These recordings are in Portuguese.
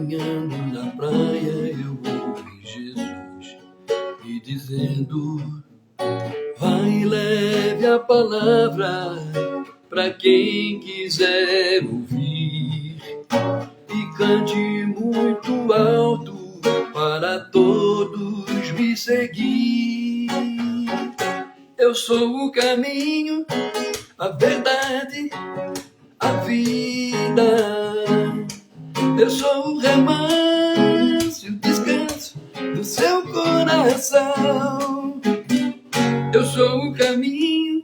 caminhando na praia, eu ouvi Jesus me dizendo: vai e leve a palavra para quem quiser ouvir, e cante muito alto para todos me seguir. Eu sou o caminho, a verdade, a vida. Eu sou o remanso, o descanso do seu coração. Eu sou o caminho,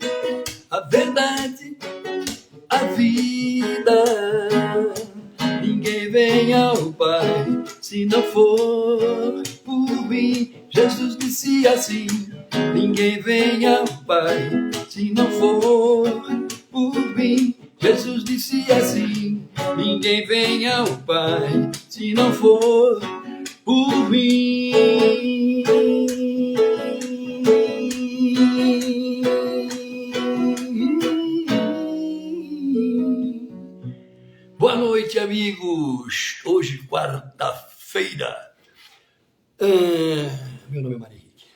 a verdade, a vida. Ninguém vem ao Pai se não for por mim. Jesus disse assim: ninguém vem ao Pai se não for por mim. Jesus disse assim: ninguém vem ao Pai se não for por mim. Boa noite, amigos. Hoje, quarta-feira. Meu nome é Maria Henrique.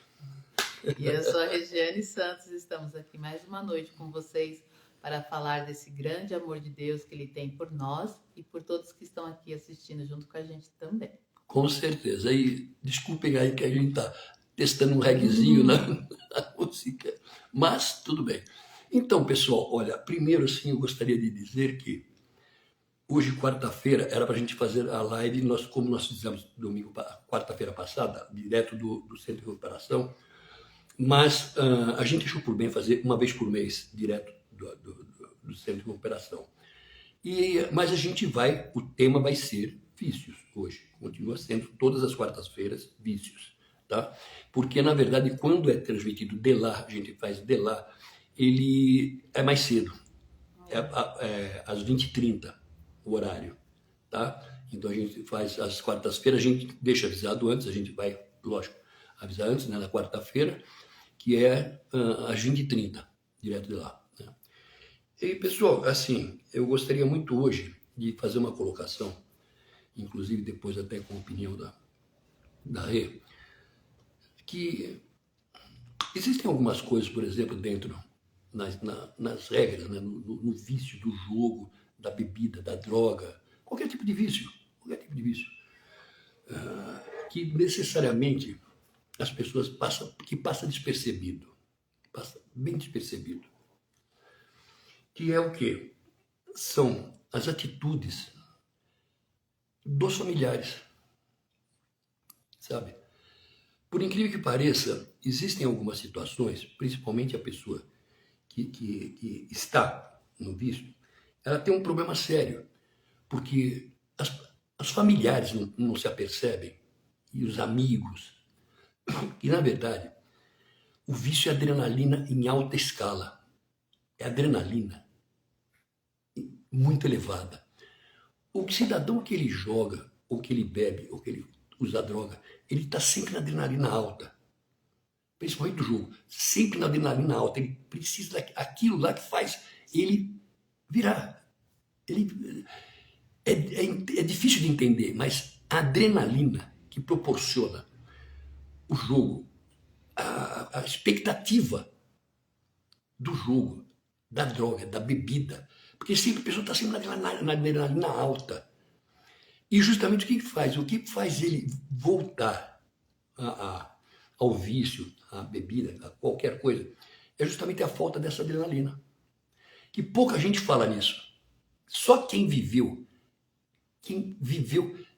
E eu sou a Regiane Santos. Estamos aqui mais uma noite com vocês para falar desse grande amor de Deus que Ele tem por nós e por todos que estão aqui assistindo junto com a gente também. Com certeza. E desculpem aí que a gente está testando um reguezinho na música, mas tudo bem. Então, pessoal, olha, primeiro assim eu gostaria de dizer que hoje, quarta-feira, era para a gente fazer a live, como nós fizemos quarta-feira passada, direto do Centro de Recuperação, mas a gente achou por bem fazer uma vez por mês, direto do Centro de Recuperação. Mas o tema vai ser vícios hoje, continua sendo todas as quartas-feiras vícios, tá? Porque, na verdade, quando é transmitido de lá, a gente faz de lá, ele é mais cedo, às 20h30. O horário, tá? Então a gente faz às quartas-feiras, a gente deixa avisado antes, a gente vai, lógico, avisar antes, né, na quarta-feira, que é às 20h30, direto de lá, né? E, pessoal, assim, eu gostaria muito hoje de fazer uma colocação, inclusive depois até com a opinião da Rê, que existem algumas coisas, por exemplo, dentro, nas regras, né, no vício do jogo, da bebida, da droga, qualquer tipo de vício, que necessariamente as pessoas passa despercebido, passa bem despercebido, que é o quê? São as atitudes dos familiares, sabe? Por incrível que pareça, existem algumas situações, principalmente a pessoa que está no vício, ela tem um problema sério, porque os familiares não se apercebem, e os amigos. E, na verdade, o vício é adrenalina em alta escala. É adrenalina muito elevada. O cidadão que ele joga, ou que ele bebe, ou que ele usa droga, ele está sempre na adrenalina alta. Principalmente do jogo, sempre na adrenalina alta. Ele precisa daquilo lá que faz ele virar. É difícil de entender, mas a adrenalina que proporciona o jogo, a expectativa do jogo, da droga, da bebida, porque sempre a pessoa está sempre na adrenalina alta. E justamente o que faz? O que faz ele voltar ao vício, à bebida, a qualquer coisa, é justamente a falta dessa adrenalina. Que pouca gente fala nisso. Só quem viveu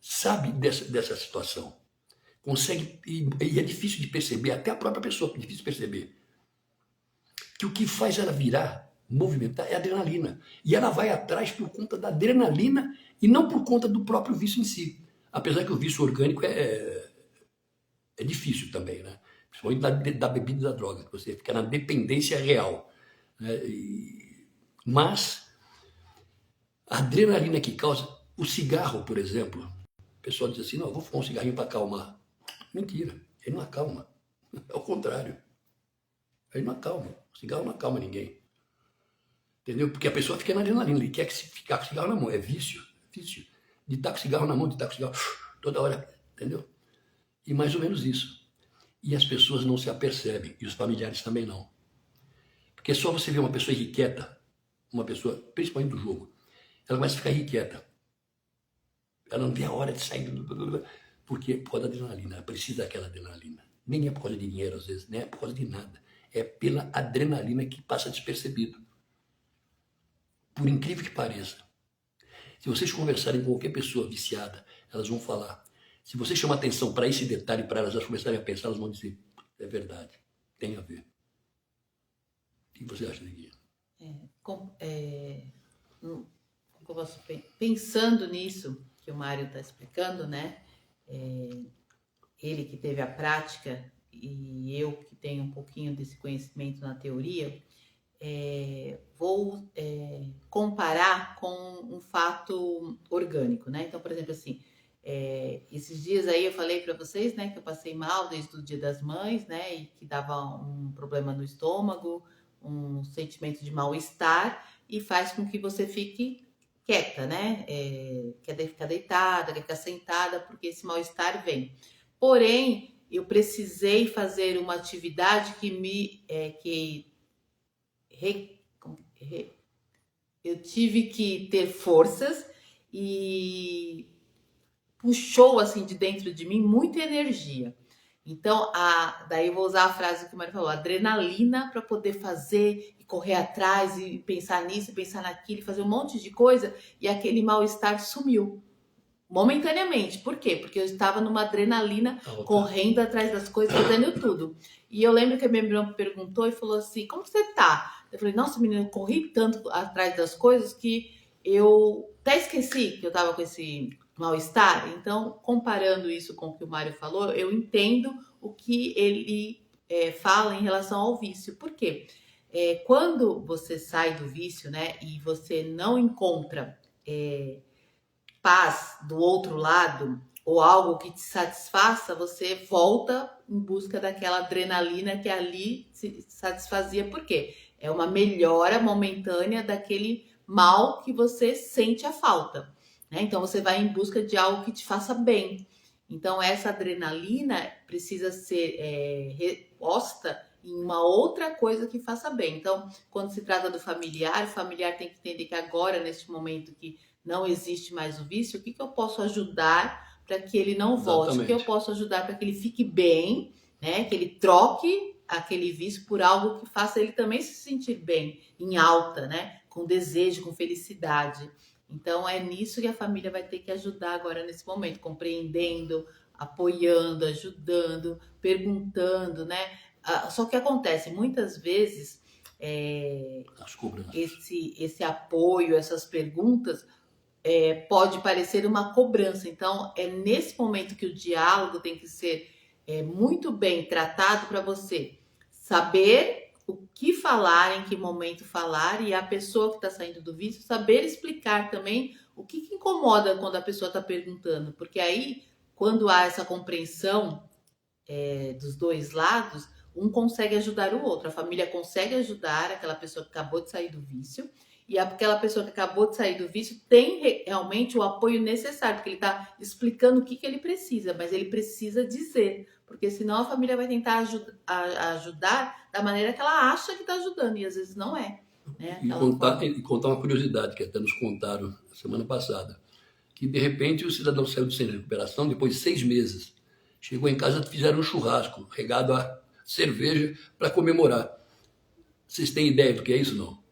sabe dessa situação. Consegue, e é difícil de perceber, até a própria pessoa é difícil de perceber, que o que faz ela virar, movimentar, é a adrenalina. E ela vai atrás por conta da adrenalina e não por conta do próprio vício em si. Apesar que o vício orgânico é difícil também, né? Principalmente da bebida e da droga, que você fica na dependência real, né? Mas a adrenalina que causa, o cigarro, por exemplo, o pessoal diz assim: não, eu vou fumar um cigarrinho para acalmar. Mentira, ele não acalma. É o contrário. Ele não acalma. O cigarro não acalma ninguém. Entendeu? Porque a pessoa fica na adrenalina, ele quer ficar com o cigarro na mão. É vício. de estar com cigarro na mão, de estar com cigarro toda hora, entendeu? E mais ou menos isso. E as pessoas não se apercebem, e os familiares também não. Porque é só você ver uma pessoa irrequieta, uma pessoa, principalmente do jogo, ela começa a ficar irrequieta. Ela não tem a hora de sair, porque é por causa da adrenalina, ela precisa daquela adrenalina. Nem é por causa de dinheiro, às vezes, nem é por causa de nada. É pela adrenalina que passa despercebido. Por incrível que pareça. Se vocês conversarem com qualquer pessoa viciada, elas vão falar. Se você chamar atenção para esse detalhe, para elas começarem a pensar, elas vão dizer, é verdade, tem a ver. O que você acha, Neguinha? Pensando nisso que o Mário está explicando, né? Ele que teve a prática e eu que tenho um pouquinho desse conhecimento na teoria, vou comparar com um fato orgânico, né? Então, por exemplo, assim, esses dias aí eu falei para vocês, né, que eu passei mal desde o Dia das Mães, né, e que dava um problema no estômago, um sentimento de mal-estar e faz com que você fique quieta, né? Quer ficar deitada, quer ficar sentada, porque esse mal-estar vem. Porém, eu precisei fazer uma atividade eu tive que ter forças e puxou assim de dentro de mim muita energia. Então, daí eu vou usar a frase que o Mário falou, adrenalina para poder fazer e correr atrás e pensar nisso, pensar naquilo, fazer um monte de coisa e aquele mal-estar sumiu. Momentaneamente. Por quê? Porque eu estava numa adrenalina, correndo atrás das coisas, fazendo tudo. E eu lembro que a minha irmã perguntou e falou assim, como você tá? Eu falei, nossa, menina, eu corri tanto atrás das coisas que eu até esqueci que eu estava com esse mal-estar. Então, comparando isso com o que o Mário falou, eu entendo o que ele fala em relação ao vício. Por quê? Quando você sai do vício, né, e você não encontra paz do outro lado ou algo que te satisfaça, você volta em busca daquela adrenalina que ali se satisfazia. Por quê? É uma melhora momentânea daquele mal que você sente a falta, né? Então você vai em busca de algo que te faça bem. Então essa adrenalina precisa ser reposta em uma outra coisa que faça bem. Então, quando se trata do familiar, o familiar tem que entender que agora, neste momento que não existe mais o vício, o que eu posso ajudar para que ele não volte? Exatamente. O que eu posso ajudar para que ele fique bem, né? Que ele troque aquele vício por algo que faça ele também se sentir bem, em alta, né? Com desejo, com felicidade. Então, é nisso que a família vai ter que ajudar agora nesse momento, compreendendo, apoiando, ajudando, perguntando, né? Só que acontece, muitas vezes, esse apoio, essas perguntas, pode parecer uma cobrança. Então, é nesse momento que o diálogo tem que ser muito bem tratado para você saber o que falar, em que momento falar, e a pessoa que está saindo do vício saber explicar também o que incomoda quando a pessoa está perguntando. Porque aí, quando há essa compreensão dos dois lados, um consegue ajudar o outro. A família consegue ajudar aquela pessoa que acabou de sair do vício, e aquela pessoa que acabou de sair do vício tem realmente o apoio necessário, porque ele está explicando o que ele precisa, mas ele precisa dizer, porque senão a família vai tentar ajudar da maneira que ela acha que está ajudando, e às vezes não é. Né? E contar uma curiosidade que até nos contaram semana passada, que de repente o cidadão saiu do centro de recuperação depois de 6 meses, chegou em casa, fizeram um churrasco regado a cerveja para comemorar. Vocês têm ideia do que é isso, não?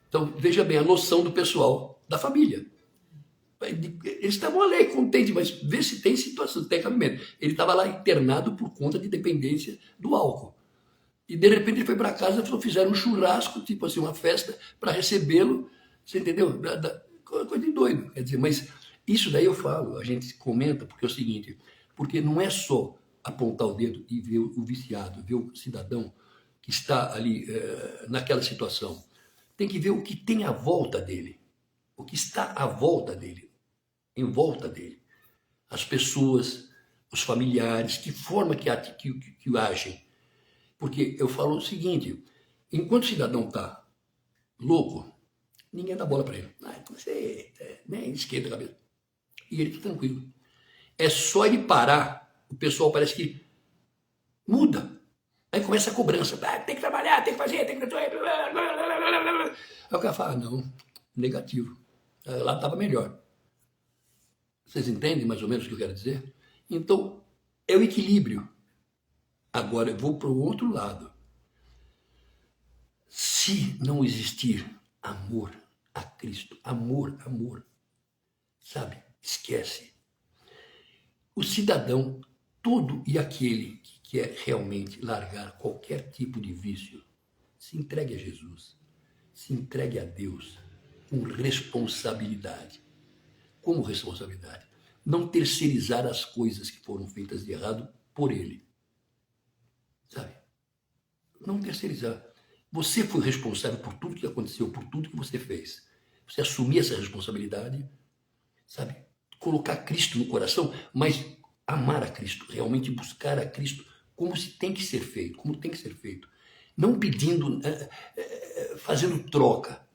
Então, veja bem a noção do pessoal, da família. Eles estavam ali, contentes, mas vê se tem situação, tem cabimento. Ele estava lá internado por conta de dependência do álcool. E, de repente, ele foi para casa e fizeram um churrasco, tipo assim, uma festa, para recebê-lo, você entendeu? Coisa de doido. Quer dizer, mas isso daí eu falo, a gente comenta, porque é o seguinte, porque não é só apontar o dedo e ver o viciado, ver o cidadão que está ali naquela situação. Tem que ver o que tem à volta dele, o que está à volta dele, em volta dele. As pessoas, os familiares, que forma que agem. Porque eu falo o seguinte, enquanto o cidadão está louco, ninguém dá bola para ele. Você nem esquenta a cabeça. E ele está tranquilo. É só ele parar, o pessoal parece que muda. Aí começa a cobrança. Ah, tem que trabalhar, tem que fazer, tem que... Aí o cara fala, não, negativo. Lá estava melhor. Vocês entendem mais ou menos o que eu quero dizer? Então, é o equilíbrio. Agora, eu vou para o outro lado. Se não existir amor a Cristo, amor, sabe? Esquece. O cidadão, todo e aquele que quer realmente largar qualquer tipo de vício, se entregue a Jesus, se entregue a Deus com responsabilidade. Como responsabilidade? Não terceirizar as coisas que foram feitas de errado por ele. Sabe? Não terceirizar. Você foi responsável por tudo que aconteceu, por tudo que você fez. Você assumir essa responsabilidade, sabe? Colocar Cristo no coração, mas amar a Cristo, realmente buscar a Cristo como se tem que ser feito, como tem que ser feito. Não pedindo, fazendo troca.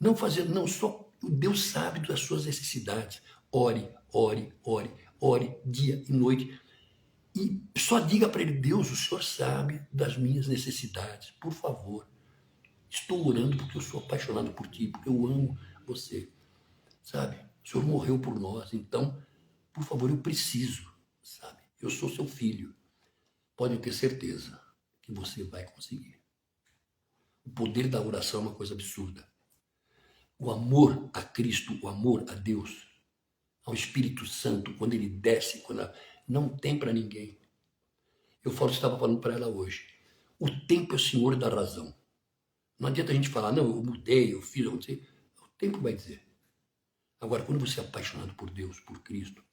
Não fazendo, não, só Deus sabe das suas necessidades. Ore, ore, ore, ore, dia e noite. E só diga para ele, Deus, o Senhor sabe das minhas necessidades, por favor. Estou orando porque eu sou apaixonado por ti, porque eu amo você, sabe? O Senhor morreu por nós, então, por favor, eu preciso, sabe? Eu sou seu filho. Pode ter certeza que você vai conseguir. O poder da oração é uma coisa absurda. O amor a Cristo, o amor a Deus, ao Espírito Santo, quando ele desce, não tem para ninguém. Eu estava falando para ela hoje. O tempo é o senhor da razão. Não adianta a gente falar, não, eu mudei, eu fiz, eu não sei. O tempo vai dizer. Agora, quando você é apaixonado por Deus, por Cristo,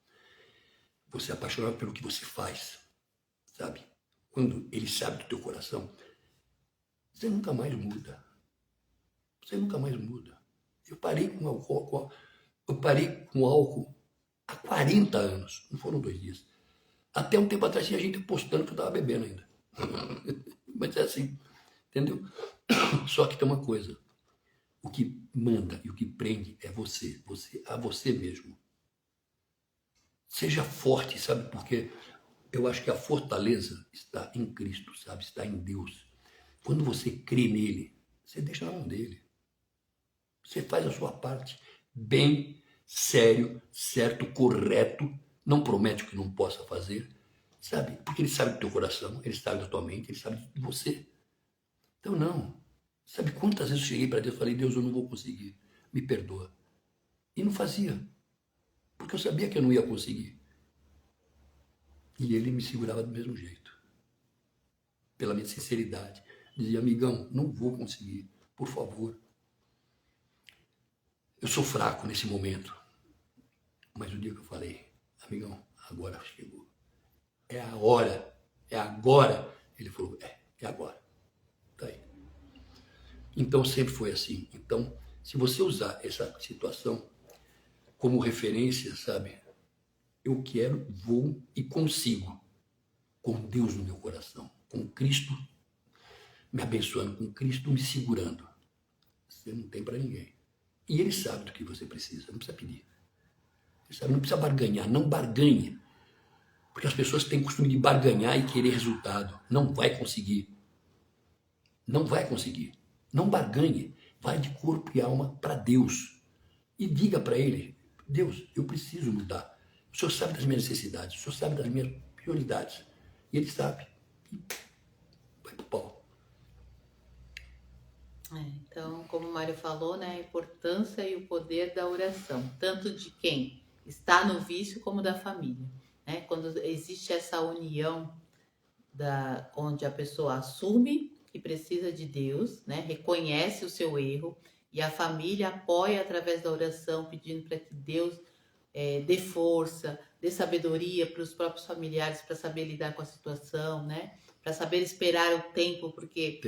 você é apaixonado pelo que você faz, sabe? Quando ele sabe do teu coração, você nunca mais muda. Você nunca mais muda. Eu parei com álcool há 40 anos, não foram 2 dias. Até um tempo atrás tinha gente postando que eu estava bebendo ainda. Mas é assim, entendeu? Só que tem uma coisa. O que manda e o que prende é você a você mesmo. Seja forte, sabe? Porque eu acho que a fortaleza está em Cristo, sabe? Está em Deus. Quando você crê nele, você deixa na mão dele. Você faz a sua parte bem, sério, certo, correto. Não promete o que não possa fazer, sabe? Porque ele sabe do teu coração, ele sabe da tua mente, ele sabe de você. Então, não. Sabe quantas vezes eu cheguei para Deus e falei, Deus, eu não vou conseguir, me perdoa. E não fazia, porque eu sabia que eu não ia conseguir. E ele me segurava do mesmo jeito, pela minha sinceridade. Dizia, amigão, não vou conseguir, por favor. Eu sou fraco nesse momento. Mas o dia que eu falei, amigão, agora chegou. É a hora, é agora. Ele falou, é agora. Tá aí. Então sempre foi assim. Então, se você usar essa situação como referência, sabe? Eu quero, vou e consigo. Com Deus no meu coração. Com Cristo me abençoando. Com Cristo me segurando. Você não tem para ninguém. E ele sabe do que você precisa. Não precisa pedir. Ele sabe, não precisa barganhar. Não barganhe. Porque as pessoas têm costume de barganhar e querer resultado. Não vai conseguir. Não vai conseguir. Não barganhe. Vai de corpo e alma para Deus. E diga para ele, Deus, eu preciso mudar. O Senhor sabe das minhas necessidades. O Senhor sabe das minhas prioridades. E ele sabe. E vai pro pau. Então, como o Mário falou, né, a importância e o poder da oração, tanto de quem está no vício como da família. Né? Quando existe essa união onde a pessoa assume que precisa de Deus, né, reconhece o seu erro e a família apoia através da oração, pedindo para que Deus dê força, dê sabedoria para os próprios familiares para saber lidar com a situação, né? Para saber esperar o tempo, porque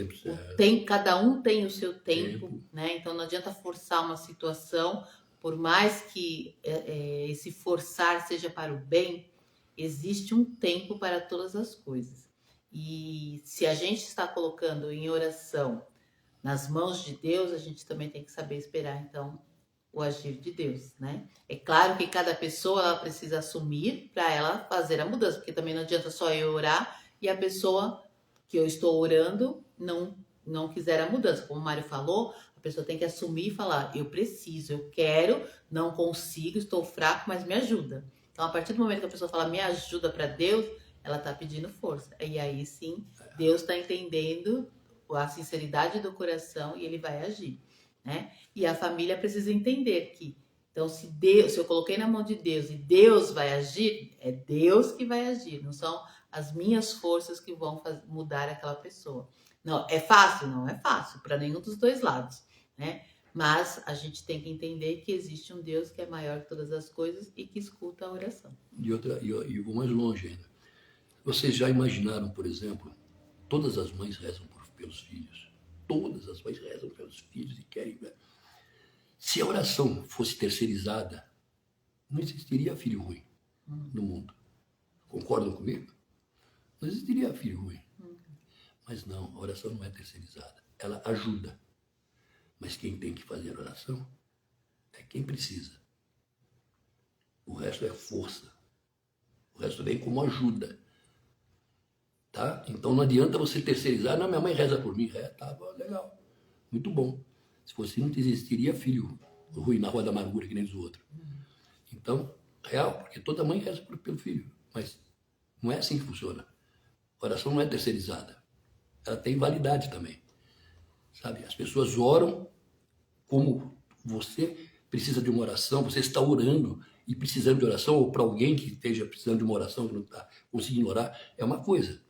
cada um tem o seu tempo, né? Então não adianta forçar uma situação, por mais que esse forçar seja para o bem, existe um tempo para todas as coisas. E se a gente está colocando em oração nas mãos de Deus, a gente também tem que saber esperar, então, o agir de Deus, né? É claro que cada pessoa ela precisa assumir para ela fazer a mudança, porque também não adianta só eu orar e a pessoa que eu estou orando não quiser a mudança. Como o Mário falou, a pessoa tem que assumir e falar: eu preciso, eu quero, não consigo, estou fraco, mas me ajuda. Então, a partir do momento que a pessoa fala me ajuda para Deus, ela está pedindo força. E aí sim, Deus está entendendo a sinceridade do coração e ele vai agir, né? E a família precisa entender que, então, se eu coloquei na mão de Deus e Deus vai agir, é Deus que vai agir, não são as minhas forças que vão mudar aquela pessoa. Não, é fácil? Não é fácil, para nenhum dos dois lados, né? Mas a gente tem que entender que existe um Deus que é maior que todas as coisas e que escuta a oração. E vou mais longe ainda. Vocês já imaginaram, por exemplo, todas as mães rezam pelos filhos. Todas as mães rezam pelos filhos e querem. Se a oração fosse terceirizada, não existiria filho ruim no mundo. Concordam comigo? Não existiria filho ruim. Mas não, a oração não é terceirizada. Ela ajuda. Mas quem tem que fazer a oração é quem precisa. O resto é força. O resto vem como ajuda. Tá? Então não adianta você terceirizar. Não, minha mãe reza por mim. Tá, legal. Muito bom. Se fosse, não existiria filho ruim na rua da amargura que nem os outros. Então, real, porque toda mãe reza pelo filho. Mas não é assim que funciona. A oração não é terceirizada. Ela tem validade também. Sabe? As pessoas oram como você precisa de uma oração, você está orando e precisando de oração, ou para alguém que esteja precisando de uma oração, que não está conseguindo orar, é uma coisa.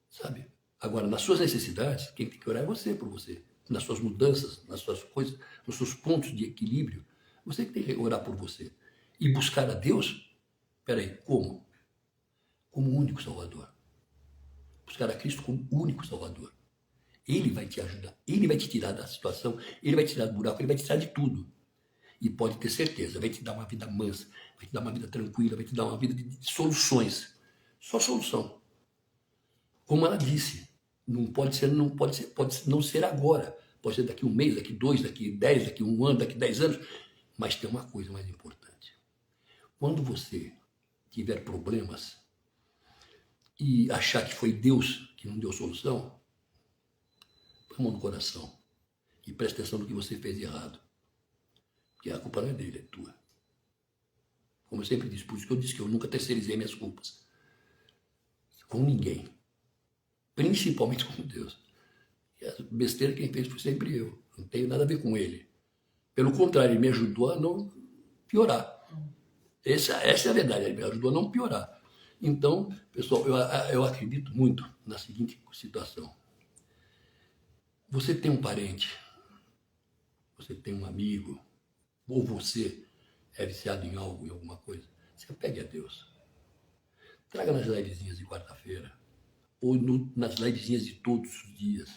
Sabe? Agora, nas suas necessidades, quem tem que orar é você por você. Nas suas mudanças, nas suas coisas, nos seus pontos de equilíbrio, você que tem que orar por você. E buscar a Deus, peraí, como? Como o único Salvador. Buscar a Cristo como o único Salvador. Ele vai te ajudar, ele vai te tirar da situação, ele vai te tirar do buraco, ele vai te tirar de tudo. E pode ter certeza, vai te dar uma vida mansa, vai te dar uma vida tranquila, vai te dar uma vida de soluções. Só solução. Como ela disse, pode não ser agora. Pode ser daqui um mês, daqui 2, daqui 10, daqui um ano, daqui 10 anos. Mas tem uma coisa mais importante. Quando você tiver problemas e achar que foi Deus que não deu solução, põe a mão no coração e preste atenção no que você fez de errado. Porque a culpa não é dele, é tua. Como eu sempre disse, por isso que eu disse que eu nunca terceirizei minhas culpas. Com ninguém. Principalmente com Deus. E a besteira quem fez foi sempre eu. Não tenho nada a ver com ele. Pelo contrário, ele me ajudou a não piorar. Essa é a verdade, ele me ajudou a não piorar. Então, pessoal, eu acredito muito na seguinte situação. Você tem um parente, você tem um amigo, ou você é viciado em algo, em alguma coisa, você pegue a Deus. Traga nas livezinhas de quarta-feira, ou nas livezinhas de todos os dias,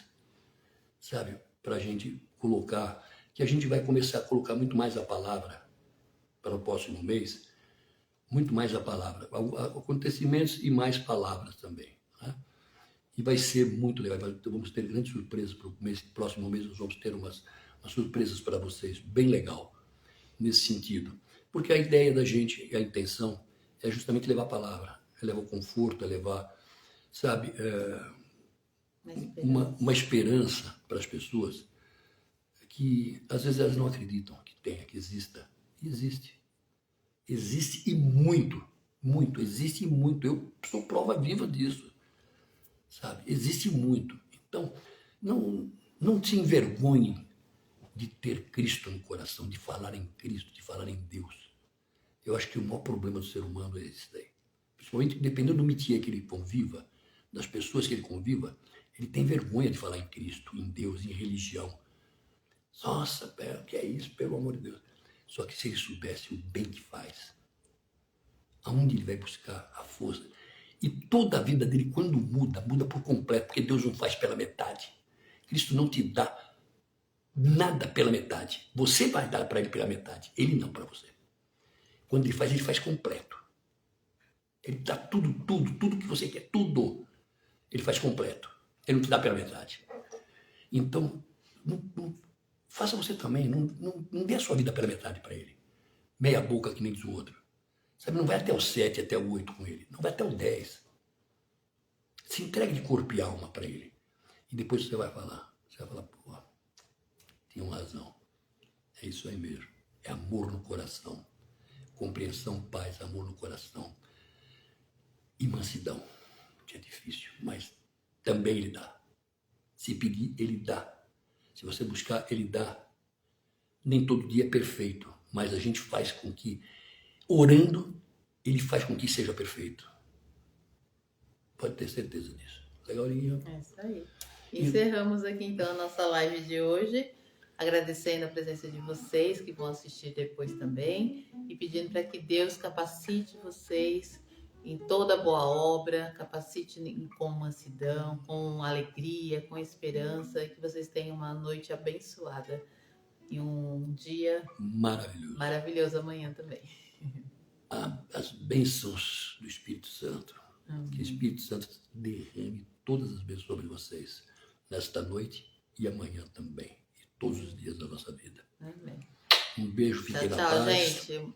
sabe? Para a gente colocar, que a gente vai começar a colocar muito mais a palavra para o próximo mês, muito mais a palavra, acontecimentos e mais palavras também. Né? E vai ser muito legal, vamos ter grandes surpresas para o próximo mês, nós vamos ter umas surpresas para vocês, bem legal, nesse sentido. Porque a ideia da gente, e a intenção, é justamente levar a palavra, é levar o conforto, é levar, sabe, uma esperança para as pessoas que às vezes elas não acreditam que tenha, que exista. E existe. Existe e muito, muito, existe e muito. Eu sou prova viva disso, sabe? Existe muito. Então, não se envergonhe de ter Cristo no coração, de falar em Cristo, de falar em Deus. Eu acho que o maior problema do ser humano é esse daí. Principalmente dependendo do métier que ele conviva, das pessoas que ele conviva, ele tem vergonha de falar em Cristo, em Deus, em religião. Nossa, o que é isso? Pelo amor de Deus. Só que se ele soubesse o bem que faz, aonde ele vai buscar a força. E toda a vida dele, quando muda por completo, porque Deus não faz pela metade. Cristo não te dá nada pela metade. Você vai dar para ele pela metade, ele não para você. Quando ele faz completo. Ele dá tudo que você quer, tudo. Ele faz completo. Ele não te dá pela metade. Então, faça você também. Não dê a sua vida pela metade para ele. Meia boca que nem diz o outro. Sabe, não vai até o 7, até o 8 com ele. Não vai até o 10. Se entregue de corpo e alma para ele. E depois você vai falar. Você vai falar, pô, tinham razão. É isso aí mesmo. É amor no coração. Compreensão, paz, amor no coração. E mansidão. Que é difícil, mas também ele dá. Se pedir, ele dá. Se você buscar, ele dá. Nem todo dia é perfeito, mas a gente faz com que, orando, ele faz com que seja perfeito. Pode ter certeza disso. Legalinho. É isso aí. Encerramos aqui então a nossa live de hoje, agradecendo a presença de vocês que vão assistir depois também e pedindo para que Deus capacite vocês em toda boa obra, capacite com mansidão, com alegria, com esperança, e que vocês tenham uma noite abençoada e um dia maravilhoso amanhã também. As bênçãos do Espírito Santo, que o Espírito Santo derrame todas as bênçãos sobre vocês nesta noite e amanhã também, e todos os dias da nossa vida. Amém. Um beijo, fiquem na tchau, paz. Gente.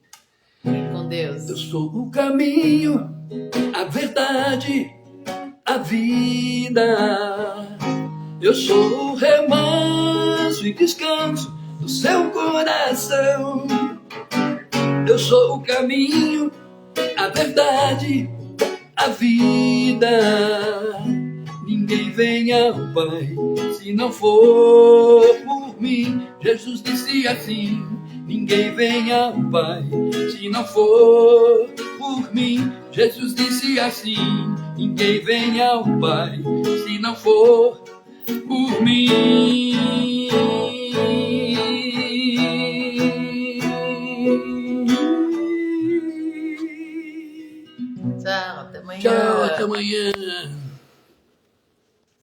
Fiquem com Deus. Eu sou o caminho, a verdade, a vida. Eu sou o remanso e descanso do seu coração. Eu sou o caminho, a verdade, a vida. Ninguém vem ao Pai se não for por mim. Jesus disse assim: ninguém vem ao Pai se não for por mim. Jesus disse assim: ninguém vem ao Pai se não for por mim. Tchau, até amanhã. Tchau, até amanhã.